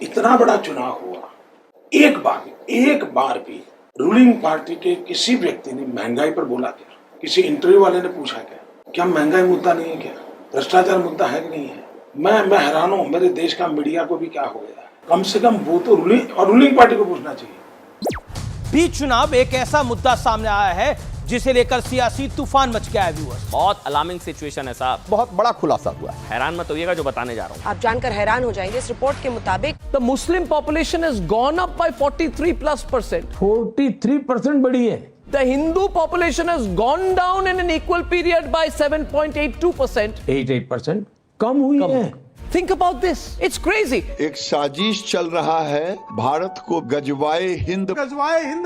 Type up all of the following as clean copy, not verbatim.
इतना बड़ा चुनाव हुआ, एक बार भी रूलिंग पार्टी के किसी व्यक्ति ने महंगाई पर बोला क्या? किसी इंटरव्यू वाले ने पूछा क्या महंगाई मुद्दा नहीं है क्या? भ्रष्टाचार मुद्दा है कि नहीं है? मैं हैरान हूँ, मेरे देश का मीडिया को भी क्या हो गया है। कम से कम वो तो रूलिंग पार्टी को पूछना चाहिए। बीच चुनाव एक ऐसा मुद्दा सामने आया है जिसे लेकर सियासी तूफान मच गया है। व्यूअर्स, बहुत अलार्मिंग सिचुएशन है साहब, बहुत बड़ा खुलासा हुआ है। हैरान मत होइएगा जो बताने जा रहा हूँ। आप जानकर हैरान हो जाएंगे। इस रिपोर्ट के मुताबिक The Muslim population has gone up by 43+%. 43% बढ़ी है। The Hindu population has gone down in an equal period by 7.82%. 8% कम हुई है। Think about this. It's crazy. एक साजिश चल रहा है भारत को गजवाए हिंद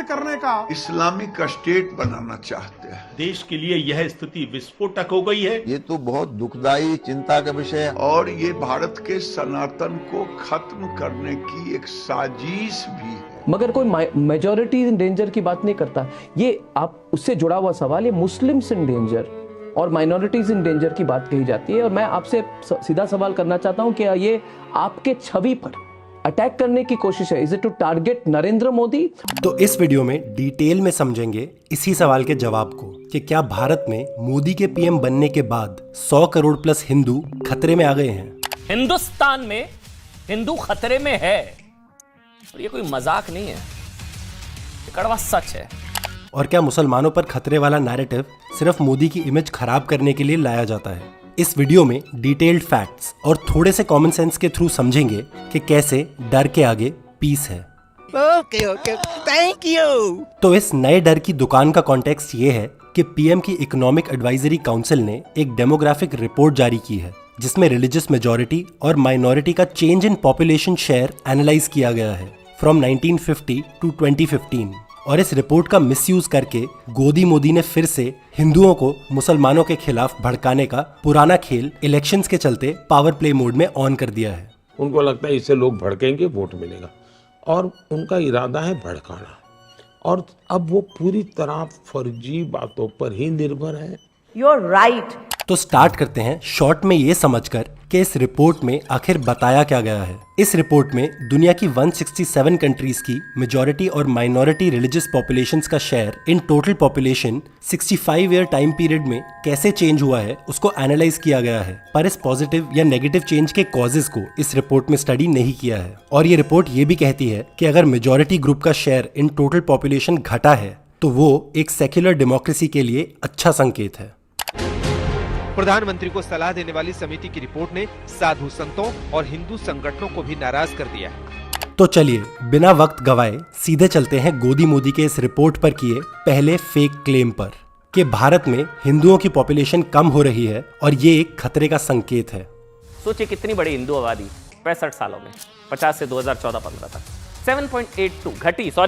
करने का, इस्लामिक स्टेट बनाना चाहते हैं। देश के लिए यह स्थिति विस्फोटक हो गई है। ये तो बहुत दुखदाई चिंता का विषय है और ये भारत के सनातन को खत्म करने की एक साजिश भी है। मगर कोई मेजॉरिटी इन डेंजर की बात नहीं करता। ये आप उससे जुड़ा हुआ सवाल, ये मुस्लिम्स इन डेंजर और माइनॉरिटीज इन डेंजर की बात कही जाती है। और मैं आपसे सीधा सवाल करना चाहता हूं कि ये आपके छवि पर अटैक करने की कोशिश है? Is it to target Narendra Modi? तो इस वीडियो में डिटेल में समझेंगे इसी सवाल के जवाब को कि क्या भारत में मोदी के पीएम बनने के बाद 100 करोड़ प्लस हिंदू खतरे में आ गए हैं। हिंदुस्तान में हिंदू खतरे में है और ये कोई मजाक नहीं है, ये कड़वा सच है। और क्या मुसलमानों पर खतरे वाला नैरेटिव सिर्फ मोदी की इमेज खराब करने के लिए लाया जाता है? इस वीडियो में डिटेल्ड फैक्ट्स और थोड़े से कॉमन सेंस के थ्रू समझेंगे कि कैसे डर के आगे पीस है। Okay thank you. तो इस नए डर की दुकान का कॉन्टेक्स्ट ये है कि पीएम की इकोनॉमिक एडवाइजरी काउंसिल ने एक डेमोग्राफिक रिपोर्ट जारी की है जिसमें रिलीजियस मेजॉरिटी और माइनॉरिटी का change in population share analyse किया गया है फ्रॉम 1950 टू 2015। और इस रिपोर्ट का मिसयूज करके गोदी मोदी ने फिर से हिंदुओं को मुसलमानों के खिलाफ भड़काने का पुराना खेल इलेक्शंस के चलते पावर प्ले मोड में ऑन कर दिया है। उनको लगता है इससे लोग भड़केंगे, वोट मिलेगा, और उनका इरादा है भड़काना। और अब वो पूरी तरह फर्जी बातों पर ही निर्भर है। You're right. तो स्टार्ट करते हैं शॉर्ट में ये समझकर कि इस रिपोर्ट में आखिर बताया क्या गया है। इस रिपोर्ट में दुनिया की 167 कंट्रीज की मेजॉरिटी और माइनॉरिटी रिलीजियस पॉपुलेशंस का share in total population 65 year time period में कैसे चेंज हुआ है उसको एनालाइज किया गया है। पर इस पॉजिटिव या नेगेटिव चेंज के कॉजेज को इस रिपोर्ट में स्टडी नहीं किया है। और ये रिपोर्ट ये भी कहती है कि अगर मेजॉरिटी ग्रुप का शेयर इन टोटल पॉपुलेशन घटा है तो वो एक सेक्युलर डेमोक्रेसी के लिए अच्छा संकेत है। प्रधानमंत्री को सलाह देने वाली समिति की रिपोर्ट ने साधु संतों और हिंदू संगठनों को भी नाराज कर दिया है। तो चलिए बिना वक्त गवाए सीधे चलते हैं गोदी मोदी के इस रिपोर्ट पर किए पहले फेक क्लेम पर कि भारत में हिंदुओं की पॉपुलेशन कम हो रही है और ये एक खतरे का संकेत है। सोचिए कितनी बड़ी हिंदू आबादी 65 सालों में, 50 से 2014-15 तक 7.82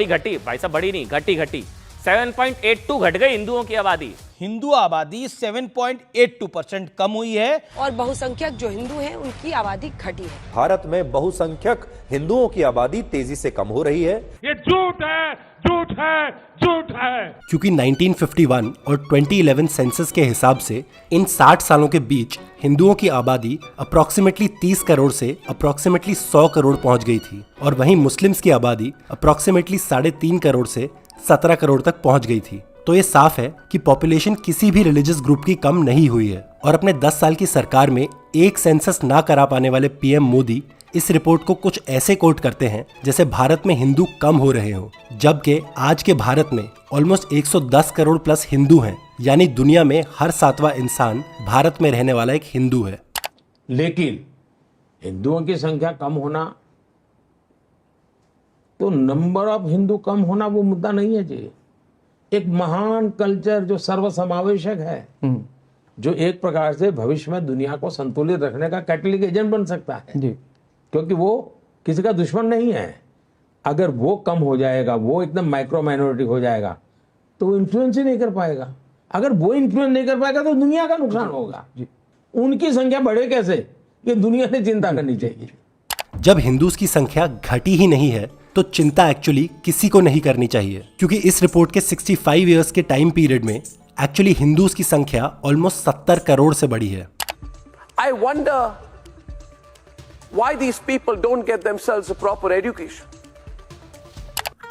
घटी भाई साहब, बड़ी नहीं, घटी 7.82 घट गई हिंदुओं की आबादी। हिंदू आबादी 7.82% कम हुई है और बहुसंख्यक जो हिंदू हैं उनकी आबादी घटी है। भारत में बहुसंख्यक हिंदुओं की आबादी तेजी से कम हो रही है। ये झूठ है, झूठ है, झूठ है। क्योंकि 1951 और 2011 सेंसस के हिसाब से इन 60 सालों के बीच हिंदुओं की आबादी अप्रोक्सीमेटली 30 करोड़ से अप्रोक्सीमेटली 100 करोड़ पहुंच गई थी और वहीं मुस्लिम्स की आबादी अप्रोक्सीमेटली 3.5 करोड़ से 17 करोड़ तक पहुंच गई थी। तो ये साफ है कि पॉपुलेशन किसी भी रिलीजियस ग्रुप की कम नहीं हुई है। और अपने 10 साल की सरकार में एक सेंसस ना करा पाने वाले पीएम मोदी इस रिपोर्ट को कुछ ऐसे कोट करते हैं जैसे भारत में हिंदू कम हो रहे हो, जबकि आज के भारत में ऑलमोस्ट 110 करोड़ प्लस हिंदू हैं, यानी दुनिया में हर 7वां इंसान भारत में रहने वाला एक हिंदू है। लेकिन हिंदुओं की संख्या कम होना, तो नंबर ऑफ हिंदू कम होना वो मुद्दा नहीं है जी। एक महान कल्चर जो सर्वसमावेशक है, जो एक प्रकार से भविष्य में दुनिया को संतुलित रखने का कैटलिक एजेंट बन सकता है जी, क्योंकि वो किसी का दुश्मन नहीं है। अगर वो कम हो जाएगा, वो एकदम माइक्रो माइनॉरिटी हो जाएगा, तो वो इन्फ्लुएंस ही नहीं कर पाएगा। अगर वो इन्फ्लुएंस नहीं कर पाएगा तो दुनिया का नुकसान होगा जी। उनकी संख्या बढ़े कैसे, ये दुनिया ने चिंता करनी चाहिए। जब हिंदूज की संख्या घटी ही नहीं है तो चिंता एक्चुअली किसी को नहीं करनी चाहिए, क्योंकि इस रिपोर्ट के 65 इयर्स के टाइम पीरियड में एक्चुअली हिंदूज की संख्या ऑलमोस्ट 70 करोड़ से बढ़ी है। I wonder why these people don't get themselves a proper education.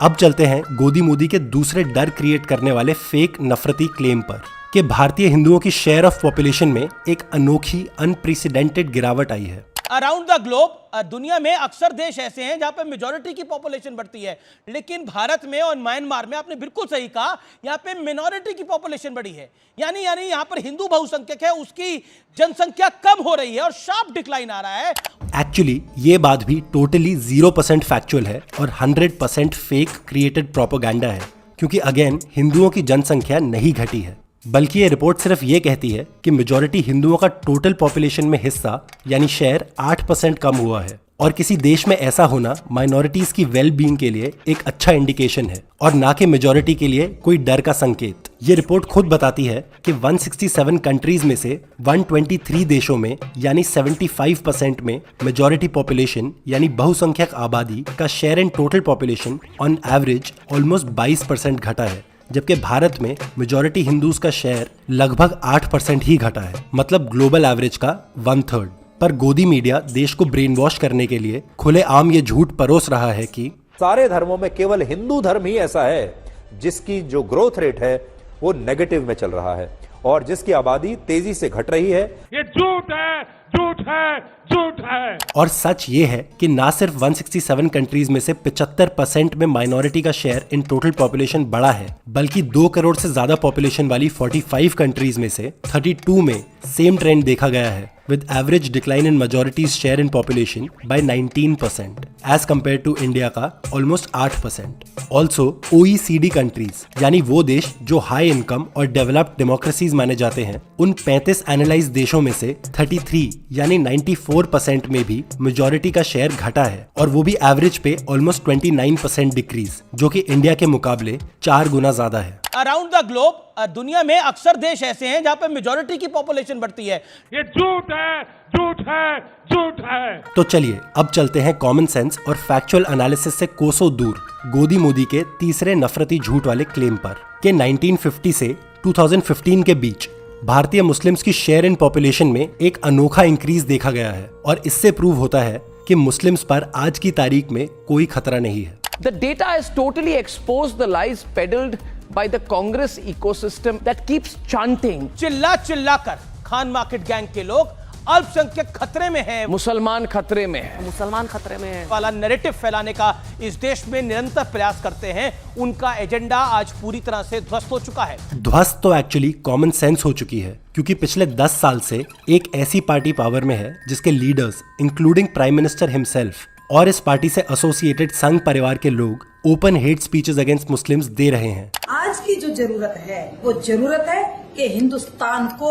अब चलते हैं गोदी मोदी के दूसरे डर क्रिएट करने वाले फेक नफरती क्लेम पर कि भारतीय हिंदुओं की शेयर ऑफ पॉपुलेशन में एक अनोखी अनप्रेसिडेंटेड गिरावट आई है। अराउंड द ग्लोब दुनिया में अक्सर देश ऐसे हैं जहां पे मेजॉरिटी की पॉपुलेशन बढ़ती है, लेकिन भारत में और म्यांमार में आपने बिल्कुल सही कहा, यहां पे मिनॉरिटी की पॉपुलेशन बढ़ी है। यानी यहां पर हिंदू बहुसंख्यक है, उसकी जनसंख्या कम हो रही है और शार्प डिक्लाइन आ रहा है। एक्चुअली ये बात भी टोटली 0% फैक्चुअल है और 100% फेक क्रिएटेड प्रोपेगेंडा है, क्योंकि अगेन हिंदुओं की जनसंख्या नहीं घटी है, बल्कि ये रिपोर्ट सिर्फ ये कहती है कि मेजॉरिटी हिंदुओं का टोटल पॉपुलेशन में हिस्सा यानी शेयर 8% कम हुआ है। और किसी देश में ऐसा होना माइनॉरिटीज की वेल बीइंग के लिए एक अच्छा इंडिकेशन है और ना कि मेजॉरिटी के लिए कोई डर का संकेत। ये रिपोर्ट खुद बताती है कि 167 कंट्रीज में से 123 देशों में यानी 75% में मेजॉरिटी पॉपुलेशन यानी बहुसंख्यक आबादी का share in total population on average almost 22% घटा है, जबकि भारत में मेजॉरिटी हिंदूज का शेयर लगभग 8% ही घटा है, मतलब ग्लोबल एवरेज का 1/3। पर गोदी मीडिया देश को ब्रेन वॉश करने के लिए खुलेआम ये झूठ परोस रहा है कि सारे धर्मों में केवल हिंदू धर्म ही ऐसा है जिसकी जो ग्रोथ रेट है वो नेगेटिव में चल रहा है और जिसकी आबादी तेजी से घट रही है। ये झूठ है, झूठ है, झूठ है। और सच ये है कि ना सिर्फ 167 कंट्रीज में से 75% में माइनॉरिटी का शेयर इन टोटल पॉपुलेशन बढ़ा है, बल्कि 2 करोड़ से ज्यादा पॉपुलेशन वाली 45 कंट्रीज में से 32 में सेम ट्रेंड देखा गया है, with average decline in majority's share in population by 19% as compared to India का almost 8%. Also, OECD countries यानी वो देश जो हाई इनकम और डेवलप्ड डेमोक्रेसीज माने जाते हैं, उन 35 एनालाइज देशों में से 33 यानी 94% में भी मेजॉरिटी का शेयर घटा है और वो भी एवरेज पे ऑलमोस्ट 29% डिक्रीज, जो कि इंडिया के मुकाबले 4 गुना ज्यादा है। अराउंड द ग्लोब दुनिया में अक्सर देश ऐसे हैं जहां पे मेजॉरिटी की पॉपुलेशन बढ़ती है। ये झूठ है, झूठ है, झूठ है। तो चलिए अब चलते हैं कॉमन सेंस और फैक्चुअल एनालिसिस से कोसों दूर गोदी मोदी के तीसरे नफरती झूठ वाले क्लेम पर कि 1950 से 2015 के बीच भारतीय मुस्लिम्स की शेयर इन पॉपुलेशन में एक अनोखा इंक्रीज देखा गया है और इससे प्रूव होता है कि मुस्लिम्स पर आज की तारीख में कोई खतरा नहीं है। The data has totally exposed the lies peddled by the Congress ecosystem that keeps chanting. चिल्ला चिल्ला कर खान मार्केट गैंग के लोग अल्पसंख्यक खतरे में हैं, मुसलमान खतरे में है, मुसलमान खतरे में हैं वाला नैरेटिव फैलाने का इस देश में निरंतर प्रयास करते हैं। उनका एजेंडा आज पूरी तरह से ध्वस्त हो चुका है। ध्वस्त तो एक्चुअली कॉमन सेंस हो चुकी है, क्योंकि पिछले 10 साल से एक ऐसी पार्टी पावर में है जिसके leaders including prime minister himself और इस पार्टी से एसोसिएटेड संघ परिवार के लोग open hate speeches against Muslims दे रहे हैं। आज की जो जरूरत है वो जरूरत है कि हिंदुस्तान को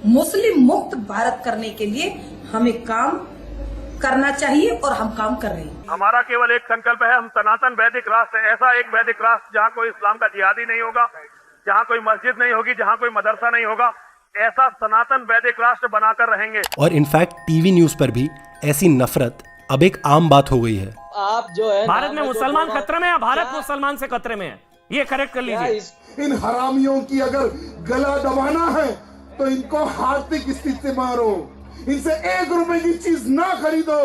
मुस्लिम मुक्त भारत करने के लिए हमें काम करना चाहिए और हम काम कर रहे हैं। हमारा केवल एक संकल्प है, हम सनातन वैदिक राष्ट्र है, ऐसा एक वैदिक राष्ट्र जहाँ कोई इस्लाम का जिहादी नहीं होगा, जहाँ कोई मस्जिद नहीं होगी, जहाँ कोई मदरसा नहीं होगा, ऐसा सनातन वैदिक राष्ट्र बनाकर रहेंगे। और इनफैक्ट टीवी न्यूज पर भी ऐसी नफरत अब एक आम बात हो गई है। आप जो है भारत में मुसलमान खतरे में है, भारत मुसलमान से खतरे में है, ये करेक्ट कर लीजिए। इन हरामियों की अगर गला दबाना है तो इनको आर्थिक स्थिति से मारो, इनसे 1 रुपए की चीज ना खरीदो।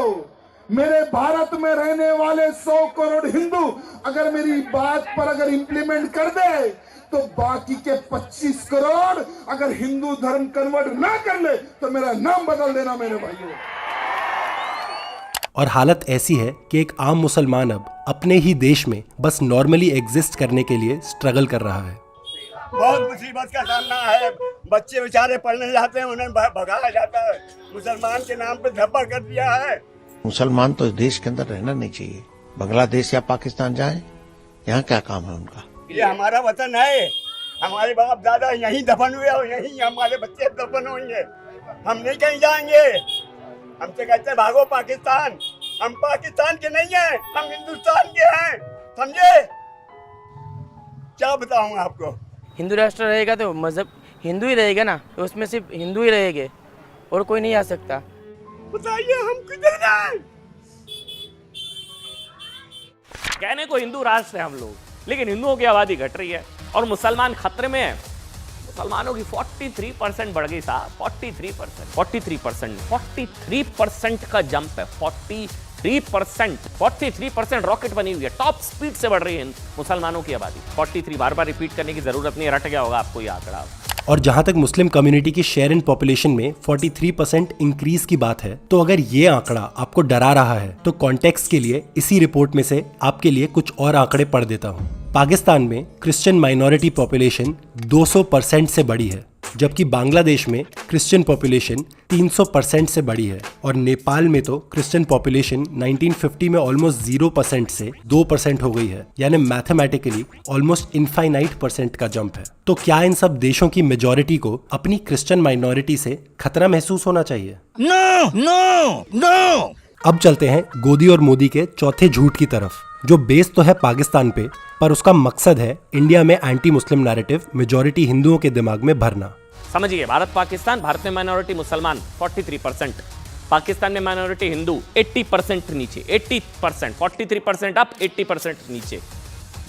मेरे भारत में रहने वाले 100 करोड़ हिंदू अगर मेरी बात पर अगर इम्प्लीमेंट कर दे तो बाकी के 25 करोड़ अगर हिंदू धर्म कन्वर्ट ना कर ले तो मेरा नाम बदल देना मेरे भाइयों। और हालत ऐसी है कि एक आम मुसलमान अब अपने ही देश में बस नॉर्मली एग्जिस्ट करने के लिए स्ट्रगल कर रहा है। बहुत मुसीबत का सामना है, बच्चे बेचारे पढ़ने जाते हैं उन्हें भगाया जाता है, मुसलमान के नाम पे धब्बा कर दिया है। मुसलमान तो देश के अंदर रहना नहीं चाहिए, बांग्लादेश या पाकिस्तान जाए, यहाँ क्या काम है उनका। ये हमारा वतन है, हमारे बाप दादा यहीं दफन हुए और यहीं हमारे बच्चे दफन होंगे, हम नहीं कहीं जाएंगे। हमसे कहते हैं भागो पाकिस्तान, हम पाकिस्तान के नहीं हैं, हम हिंदुस्तान के हैं, समझे। क्या बताऊं आपको। हिंदू राष्ट्र रहेगा तो मजहब हिंदू ही रहेगा ना, तो उसमें सिर्फ हिंदू ही रहेंगे और कोई नहीं आ सकता। बताइए हम किधर जाएं। कहने को हिंदू राष्ट्र है हम लोग, लेकिन हिंदुओं की आबादी घट रही है और मुसलमान खतरे में है। मुसलमानों की 43% बढ़ गई साहब, 43% का जंप है, 43% रॉकेट बनी हुई है, टॉप स्पीड से बढ़ रही है मुसलमानों की आबादी। 43 बार बार रिपीट करने की जरूरत नहीं, रट गया होगा आपको ये आंकड़ा। और जहां तक मुस्लिम कम्युनिटी की शेयर इन पॉपुलेशन में 43% इंक्रीज की बात है, तो अगर ये आंकड़ा आपको डरा रहा है तो कॉन्टेक्स्ट के लिए इसी रिपोर्ट में से आपके लिए कुछ और आंकड़े पढ़ देता हूं। पाकिस्तान में क्रिश्चियन माइनॉरिटी पॉपुलेशन 200% से बढ़ी है, जबकि बांग्लादेश में क्रिश्चियन पॉपुलेशन 300% से बढ़ी है, और नेपाल में तो क्रिश्चियन पॉपुलेशन 1950 में ऑलमोस्ट 0% से 2% हो गई है, यानी मैथमेटिकली ऑलमोस्ट इनफाइनाइट % का जंप है। तो क्या इन सब देशों की मेजॉरिटी को अपनी क्रिश्चियन माइनॉरिटी से खतरा महसूस होना चाहिए? No no no. अब चलते हैं गोदी और मोदी के चौथे झूठ की तरफ, जो बेस तो है पाकिस्तान पे, पर उसका मकसद है इंडिया में एंटी मुस्लिम नैरेटिव मेजॉरिटी हिंदुओं के दिमाग में भरना। समझिए, भारत पाकिस्तान, भारत में माइनॉरिटी मुसलमान 43%, पाकिस्तान में माइनॉरिटी हिंदू 80% नीचे, 80%, 43% अप, 80% नीचे,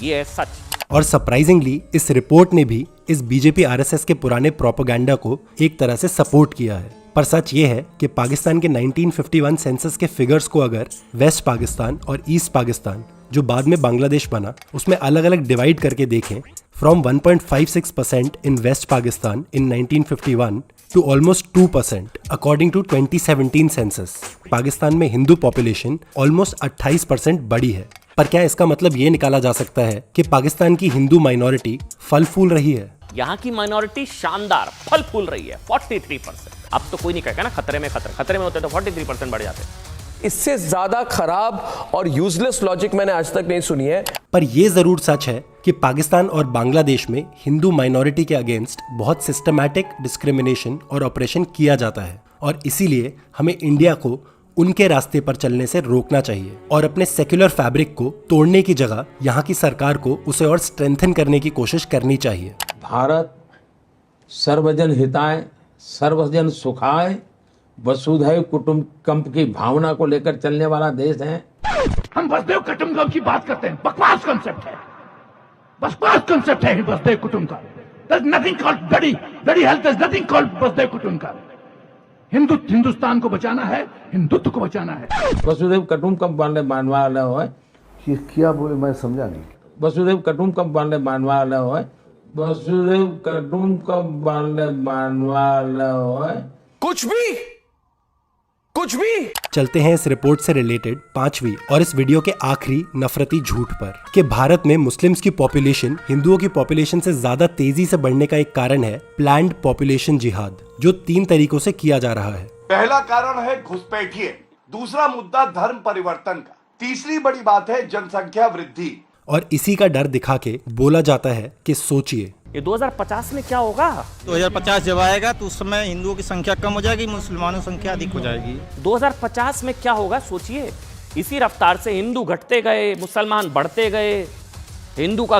ये है सच। और सरप्राइजिंगली इस रिपोर्ट ने भी इस बीजेपी आरएसएस के पुराने प्रोपेगेंडा को एक तरह से सपोर्ट किया है। पर सच ये है कि पाकिस्तान के 1951 सेंसस के फिगर्स को अगर वेस्ट पाकिस्तान और ईस्ट पाकिस्तान, जो बाद में बांग्लादेश बना, उसमें अलग अलग डिवाइड करके देखें, from 1.56% in west Pakistan in 1951 to almost 2% according to 2017 census, Pakistan में हिंदू पॉपुलेशन ऑलमोस्ट 28% बढ़ी है। पर क्या इसका मतलब ये निकाला जा सकता है कि पाकिस्तान की हिंदू माइनॉरिटी फल फूल रही है? यहाँ की माइनॉरिटी शानदार फल फूल रही है, 43%। अब तो कोई नहीं कहेगा ना खतरे में होते तो 43% बढ़ जाते। इससे ज्यादा खराब और यूजलेस लॉजिक मैंने आज तक नहीं सुनी है। पर यह जरूर सच है कि पाकिस्तान और बांग्लादेश में हिंदू माइनॉरिटी के अगेंस्ट बहुत सिस्टमैटिक डिस्क्रिमिनेशन और ऑपरेशन किया जाता है, और इसीलिए हमें इंडिया को उनके रास्ते पर चलने से रोकना चाहिए और अपने सेक्युलर फैब्रिक को तोड़ने की जगह यहाँ की सरकार को उसे और स्ट्रेंथन करने की कोशिश करनी चाहिए। भारत सर्वजन हिताय सर्वजन सुखाय वसुधैव कुटुंबकम की भावना को लेकर चलने वाला देश है। हम वसुधैव कुटुंबकम की बात करते हैं, बकवास कंसेप्ट है, बकवास कंसेप्ट है वसुधैव कुटुंबकम। There's nothing called bloody health, there's nothing called वसुधैव कुटुंबकम। हिंदुस्तान को बचाना है, हिंदुत्व को बचाना है। वसुधैव कुटुंबकम मानने वाला हो, ये क्या बोले मैं समझा नहीं। वसुधैव कुटुंबकम मानने वाला हो, वसुधैव कुटुंबकम मानने वाला हो, कुछ भी। चलते हैं इस रिपोर्ट से रिलेटेड 5वीं और इस वीडियो के आखिरी नफरती झूठ पर, कि भारत में मुस्लिम्स की पॉपुलेशन हिंदुओं की पॉपुलेशन से ज्यादा तेजी से बढ़ने का एक कारण है प्लान्ड पॉपुलेशन जिहाद, जो 3 तरीकों से किया जा रहा है। पहला कारण है घुसपैठिए, दूसरा मुद्दा धर्म परिवर्तन का, तीसरी बड़ी बात है जनसंख्या वृद्धि। और इसी का डर दिखा के बोला जाता है कि सोचिए ये 2050 में क्या होगा। 2050 जब आएगा तो उस समय हिंदुओं की संख्या कम हो जाएगी, मुसलमानों की संख्या अधिक हो जाएगी। 2050 में क्या होगा सोचिए। इसी रफ्तार से हिंदू घटते गए, मुसलमान बढ़ते गए, हिंदुओं का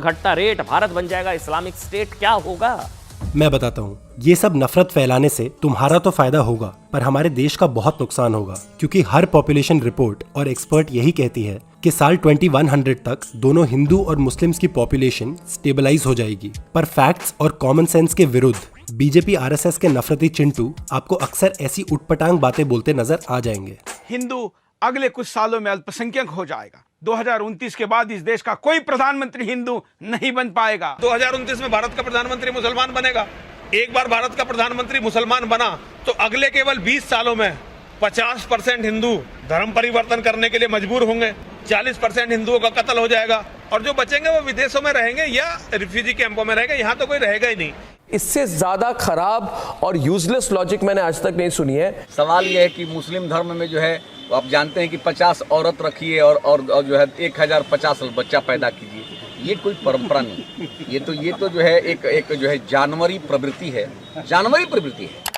घटता रेट, भारत बन जाएगा इस्लामिक स्टेट, क्या होगा। मैं बताता हूँ, ये सब नफरत फैलाने से तुम्हारा तो फायदा होगा, पर हमारे देश का बहुत नुकसान होगा, क्योंकि हर पॉपुलेशन रिपोर्ट और एक्सपर्ट यही कहती है कि साल 2100 तक दोनों हिंदू और मुस्लिम्स की पॉपुलेशन स्टेबलाइज हो जाएगी। पर फैक्ट्स और कॉमन सेंस के विरुद्ध बीजेपी आरएसएस के नफरती चिंटू आपको अक्सर ऐसी उटपटांग बातें बोलते नजर आ जाएंगे। हिंदू अगले कुछ सालों में अल्पसंख्यक हो जाएगा। 2029 के बाद इस देश का कोई प्रधानमंत्री हिंदू नहीं बन पाएगा। 2029 में भारत का प्रधानमंत्री मुसलमान बनेगा। एक बार भारत का प्रधानमंत्री मुसलमान बना तो अगले केवल 20 सालों में 50% हिंदू धर्म परिवर्तन करने के लिए मजबूर होंगे, 40% हिंदुओं का कत्ल हो जाएगा, और जो बचेंगे वो विदेशों में रहेंगे या रिफ्यूजी कैंपों में रहेंगे, यहाँ तो कोई रहेगा ही नहीं। इससे ज्यादा खराब और यूजलेस लॉजिक मैंने आज तक नहीं सुनी है। सवाल यह है कि मुस्लिम धर्म में जो है आप जानते हैं कि 50 औरत रखिए और जो है 1050 बच्चा पैदा कीजिए, ये कोई परंपरा नहीं, ये तो जो है एक जो है जानवरी प्रवृत्ति है।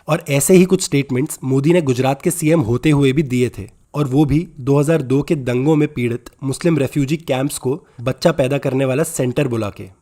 और ऐसे ही कुछ स्टेटमेंट्स मोदी ने गुजरात के सीएम होते हुए भी दिए थे, और वो भी 2002 के दंगों में पीड़ित मुस्लिम रेफ्यूजी कैंप्स को बच्चा पैदा करने वाला सेंटर बुला के।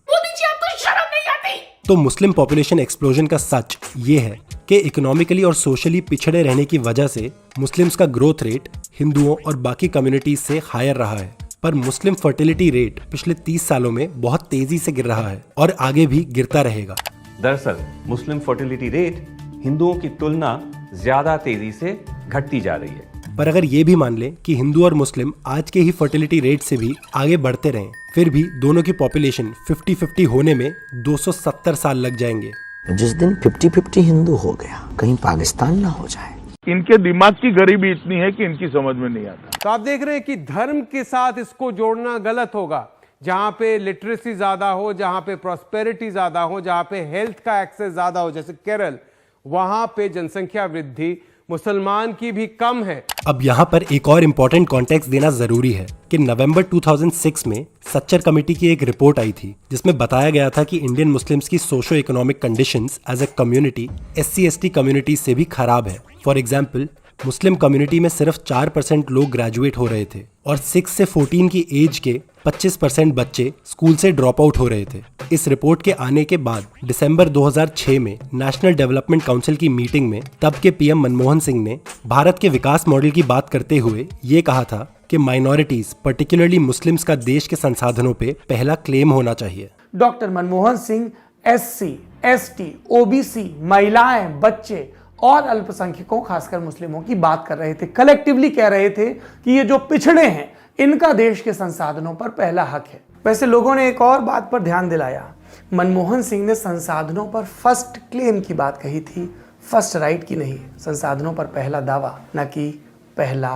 तो मुस्लिम पॉपुलेशन एक्सप्लोजन का सच ये है कि इकोनॉमिकली और सोशली पिछड़े रहने की वजह से मुस्लिम्स का ग्रोथ रेट हिंदुओं और बाकी कम्युनिटीज से हायर रहा है, पर मुस्लिम फर्टिलिटी रेट पिछले 30 सालों में बहुत तेजी से गिर रहा है और आगे भी गिरता रहेगा। दरअसल मुस्लिम फर्टिलिटी रेट हिंदुओं की तुलना ज्यादा तेजी से घटती जा रही है। पर अगर ये भी मान लें कि हिंदू और मुस्लिम आज के ही फर्टिलिटी रेट से भी आगे बढ़ते रहें, फिर भी दोनों की पॉपुलेशन 50-50 होने में 270 साल लग जाएंगे। जिस दिन 50-50 हिंदू हो गया, कहीं पाकिस्तान ना हो जाए। इनके दिमाग की गरीबी इतनी है कि इनकी समझ में नहीं आता। तो आप देख रहे हैं कि धर्म के साथ इसको जोड़ना गलत होगा। जहां पे लिटरेसी ज्यादा हो, जहां पे प्रॉस्पेरिटी ज्यादा हो, जहां पे हेल्थ का एक्सेस ज्यादा हो, जैसे केरल, वहां पे जनसंख्या वृद्धि मुसलमान की भी कम है। अब यहाँ पर एक और इम्पोर्टेंट कॉन्टेक्स्ट देना जरूरी है कि नवंबर 2006 में सच्चर कमेटी की एक रिपोर्ट आई थी जिसमें बताया गया था कि इंडियन मुस्लिम्स की socio economic conditions as a community SC/ST community से भी खराब है। फॉर एग्जाम्पल, मुस्लिम कम्युनिटी में सिर्फ 4% लोग ग्रेजुएट हो रहे थे और 6 से 14 की एज के 25% बच्चे स्कूल से ड्रॉप आउट हो रहे थे। इस रिपोर्ट के आने के बाद दिसंबर 2006 में नेशनल डेवलपमेंट काउंसिल की मीटिंग में तब के PM मनमोहन सिंह ने भारत के विकास मॉडल की बात करते हुए ये कहा था कि माइनॉरिटीज पर्टिकुलरली मुस्लिम्स का देश के संसाधनों पे पहला क्लेम होना चाहिए। Doctor Manmohan Singh SC, ST, OBC, महिलाएं, बच्चे और अल्पसंख्यकों खासकर मुस्लिमों की बात कर रहे थे। कलेक्टिवली कह रहे थे कि ये जो पिछड़े हैं इनका देश के संसाधनों पर पहला हक है। वैसे लोगों ने एक और बात पर ध्यान दिलाया। मनमोहन सिंह ने संसाधनों पर फर्स्ट क्लेम की बात कही थी, फर्स्ट राइट की नहीं। संसाधनों पर पहला दावा, न कि पहला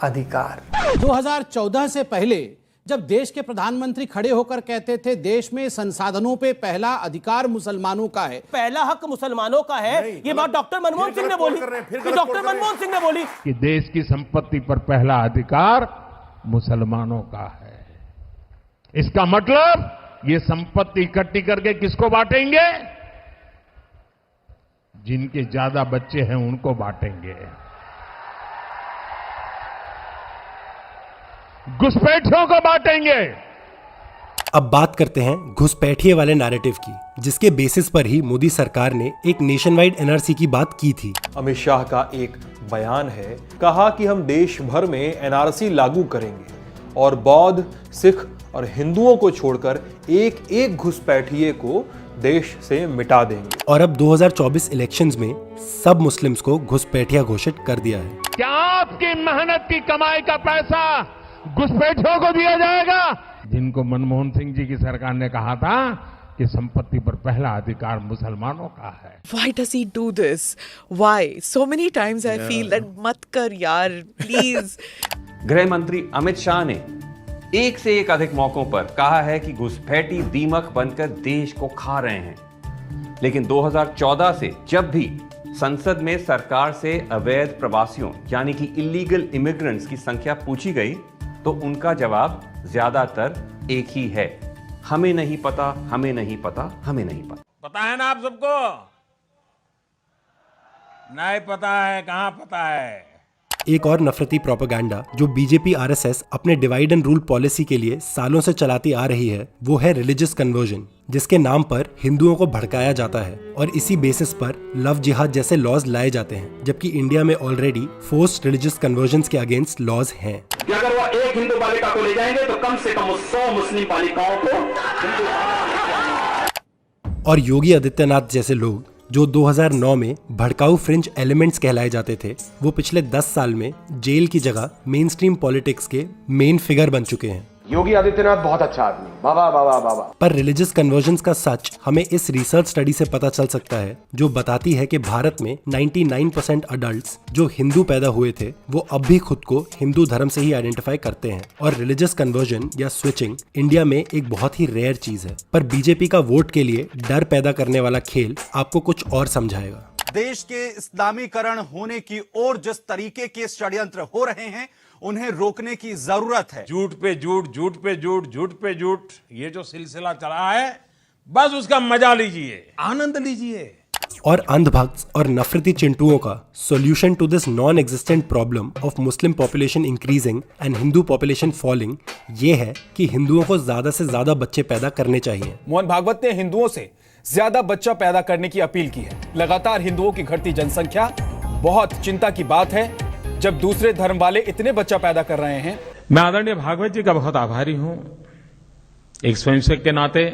अधिकार। 2014 से पहले जब देश के प्रधानमंत्री खड़े होकर कहते थे देश में संसाधनों पे पहला अधिकार मुसलमानों का है, पहला हक मुसलमानों का है, ये बात डॉक्टर मनमोहन सिंह ने बोली। डॉक्टर मनमोहन सिंह ने बोली कि देश की संपत्ति पर पहला अधिकार मुसलमानों का है। इसका मतलब ये संपत्ति इकट्ठी करके किसको बांटेंगे? जिनके ज्यादा बच्चे हैं उनको बांटेंगे। घुसपैठियों को बांटेंगे। अब बात करते हैं घुसपैठिए वाले नैरेटिव की, जिसके बेसिस पर ही मोदी सरकार ने एक नेशन वाइड NRC की बात की थी। अमित शाह का एक बयान है, कहा कि हम देश भर में NRC लागू करेंगे और बौद्ध, सिख और हिंदुओं को छोड़कर एक एक घुसपैठिए को देश से मिटा देंगे। और अब 2024 इलेक्शंस में सब मुस्लिम्स को घुसपैठिया घोषित कर दिया है। क्या आपकी मेहनत की कमाई का पैसा घुसपैठियों को दिया जाएगा? जिनको मनमोहन सिंह जी की सरकार ने कहा था कि संपत्ति पर पहला अधिकार मुसलमानों का है। Why does he do this? Why? So many times I feel that मत कर यार, प्लीज। गृह मंत्री अमित शाह ने एक से एक अधिक मौकों पर कहा है कि घुसपैठी दीमक बनकर देश को खा रहे हैं। लेकिन 2014 से जब भी संसद में सरकार से अवैध प्रवासियों यानी कि इलीगल इमिग्रेंट्स की संख्या पूछी गई तो उनका जवाब ज्यादातर एक ही है, हमें नहीं पता, हमें नहीं पता, हमें नहीं पता। पता है ना आप सबको? नहीं पता है, कहां पता है? एक और नफरती प्रोपेगेंडा जो बीजेपी RSS अपने डिवाइड एंड रूल पॉलिसी के लिए सालों से चलाती आ रही है वो है रिलीजियस कन्वर्जन, जिसके नाम पर हिंदुओं को भड़काया जाता है और इसी बेसिस पर लव जिहाद जैसे लॉज लाए जाते हैं, जबकि इंडिया में ऑलरेडी फोर्स्ड रिलीजियस कन्वर्जन के अगेंस्ट लॉज हैं। कि अगर वो एक हिंदू बालिका को ले जाएंगे तो कम से कम 100 मुस्लिम बालिकाओं को और योगी आदित्यनाथ जैसे लोग जो 2009 में भड़काऊ फ्रिंज एलिमेंट्स कहलाए जाते थे, वो पिछले 10 साल में जेल की जगह मेन स्ट्रीम पॉलिटिक्स के मेन फिगर बन चुके हैं। योगी आदित्यनाथ बहुत अच्छा आदमी, बाबा बाबा बाबा। पर रिलीजियस कन्वर्जन्स का सच हमें इस रिसर्च स्टडी से पता चल सकता है जो बताती है कि भारत में 99% अडल्ट्स जो हिंदू पैदा हुए थे वो अब भी खुद को हिंदू धर्म से ही आइडेंटिफाई करते हैं और रिलीजियस कन्वर्जन या स्विचिंग इंडिया में एक बहुत ही रेयर चीज है। पर बीजेपी का वोट के लिए डर पैदा करने वाला खेल आपको कुछ और समझाएगा। देश के इस्लामीकरण होने की ओर जिस तरीके के षड्यंत्र हो रहे हैं उन्हें रोकने की जरूरत है। झूठ पे झूठ, झूठ पे झूठ, झूठ पे झूठ, ये जो सिलसिला चला है बस उसका मजा लीजिए, आनंद लीजिए। और अंधभक्त और नफरती चिंटुओं का solution to this non existent problem of Muslim population increasing and Hindu population falling ये है कि हिंदुओं को ज्यादा से ज्यादा बच्चे पैदा करने चाहिए। मोहन भागवत ने हिंदुओं से ज्यादा बच्चा पैदा करने की अपील की है। लगातार हिंदुओं की घटती जनसंख्या बहुत चिंता की बात है जब दूसरे धर्म वाले इतने बच्चा पैदा कर रहे हैं। मैं आदरणीय भागवत जी का बहुत आभारी हूं। एक स्वयंसेवक के नाते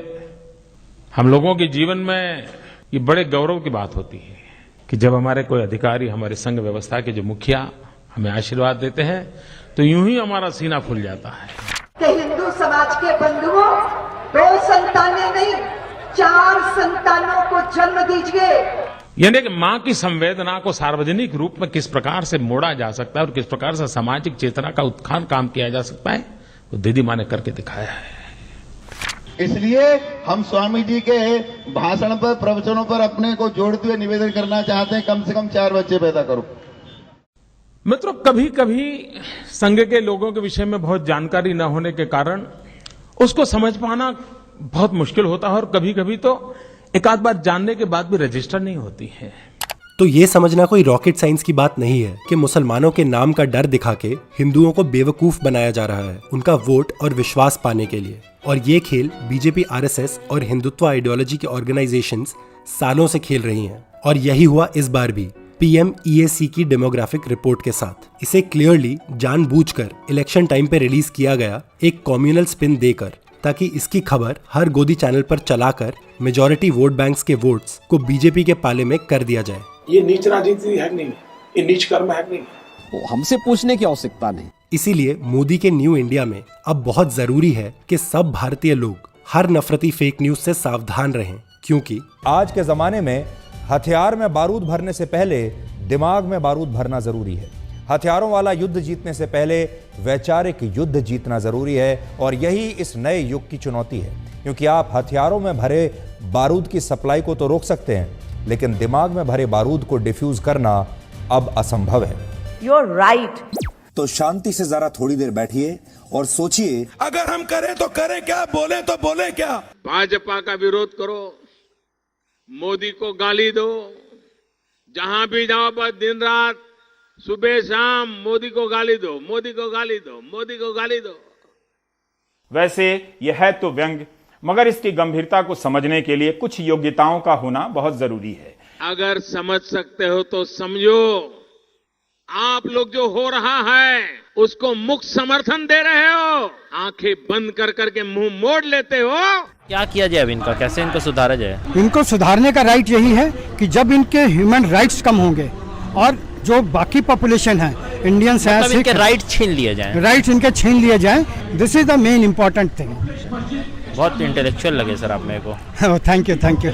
हम लोगों के जीवन में ये बड़े गौरव की बात होती है कि जब हमारे कोई अधिकारी, हमारे संघ व्यवस्था के जो मुखिया हमें आशीर्वाद देते हैं तो यूं ही हमारा सीना फूल जाता है कि हिंदू समाज के बंधुओं 2 संतानें नहीं 4 संतानों को जन्म दीजिए। यानी कि मां की संवेदना को सार्वजनिक रूप में किस प्रकार से मोड़ा जा सकता है और किस प्रकार से सामाजिक चेतना का उत्थान काम किया जा सकता है, वो दीदी मां ने करके दिखाया है। इसलिए हम स्वामी जी के भाषण पर, प्रवचनों पर अपने को जोड़ते हुए निवेदन करना चाहते हैं, कम से कम 4 बच्चे पैदा करो। मित्रों, कभी कभी संघ के लोगों के विषय में बहुत जानकारी न होने के कारण उसको समझ पाना बहुत मुश्किल होता है और कभी कभी तो एक आध बार जानने के बाद भी रजिस्टर नहीं होती है। तो ये समझना कोई रॉकेट साइंस की बात नहीं है कि मुसलमानों के नाम का डर दिखा के हिंदुओं को बेवकूफ बनाया जा रहा है उनका वोट और विश्वास पाने के लिए। और ये खेल बीजेपी, आरएसएस और हिंदुत्व आइडियोलॉजी के ऑर्गेनाइजेशंस सालों से खेल रही हैं और यही हुआ इस बार भी PMEAC की डेमोग्राफिक रिपोर्ट के साथ। इसे क्लियरली जानबूझकर इलेक्शन टाइम पे रिलीज किया गया, एक कम्युनल स्पिन देकर, ताकि इसकी खबर हर गोदी चैनल पर चलाकर मेजॉरिटी वोट बैंक्स के वोट्स को बीजेपी के पाले में कर दिया जाए। ये नीच राजनीति है नहीं, ये नीच कर्म है नहीं, हमसे पूछने की आवश्यकता नहीं। इसीलिए मोदी के न्यू इंडिया में अब बहुत जरूरी है कि सब भारतीय लोग हर नफरती फेक न्यूज से सावधान रहें, क्योंकि आज के जमाने में हथियार में बारूद भरने से पहले दिमाग में बारूद भरना जरूरी है। हथियारों वाला युद्ध जीतने से पहले वैचारिक युद्ध जीतना जरूरी है और यही इस नए युग की चुनौती है, क्योंकि आप हथियारों में भरे बारूद की सप्लाई को तो रोक सकते हैं, लेकिन दिमाग में भरे बारूद को डिफ्यूज करना अब असंभव है। You're right. तो शांति से जरा थोड़ी देर बैठिए और सोचिए, अगर हम करें तो करें क्या, बोले तो बोले क्या। भाजपा का विरोध करो, मोदी को गाली दो, जहां भी जाओ बस दिन रात सुबह शाम मोदी को गाली दो, मोदी को गाली दो, मोदी को गाली दो। वैसे यह है तो व्यंग, मगर इसकी गंभीरता को समझने के लिए कुछ योग्यताओं का होना बहुत जरूरी है। अगर समझ सकते हो तो समझो, आप लोग जो हो रहा है उसको मुक्त समर्थन दे रहे हो, आंखें बंद कर करके मुंह मोड़ लेते हो। क्या किया जाए अब इनका, कैसे इनको सुधारा जाए? इनको सुधारने का राइट यही है कि जब इनके ह्यूमन राइट्स कम होंगे और जो बाकी पॉपुलेशन है, इंडियंस है, इनके राइट छीन लिए जाए, राइट्स इनके छीन लिए जाए, this is the main important thing. बहुत इंटेलेक्चुअल लगे सर आप मेरे को। Thank you.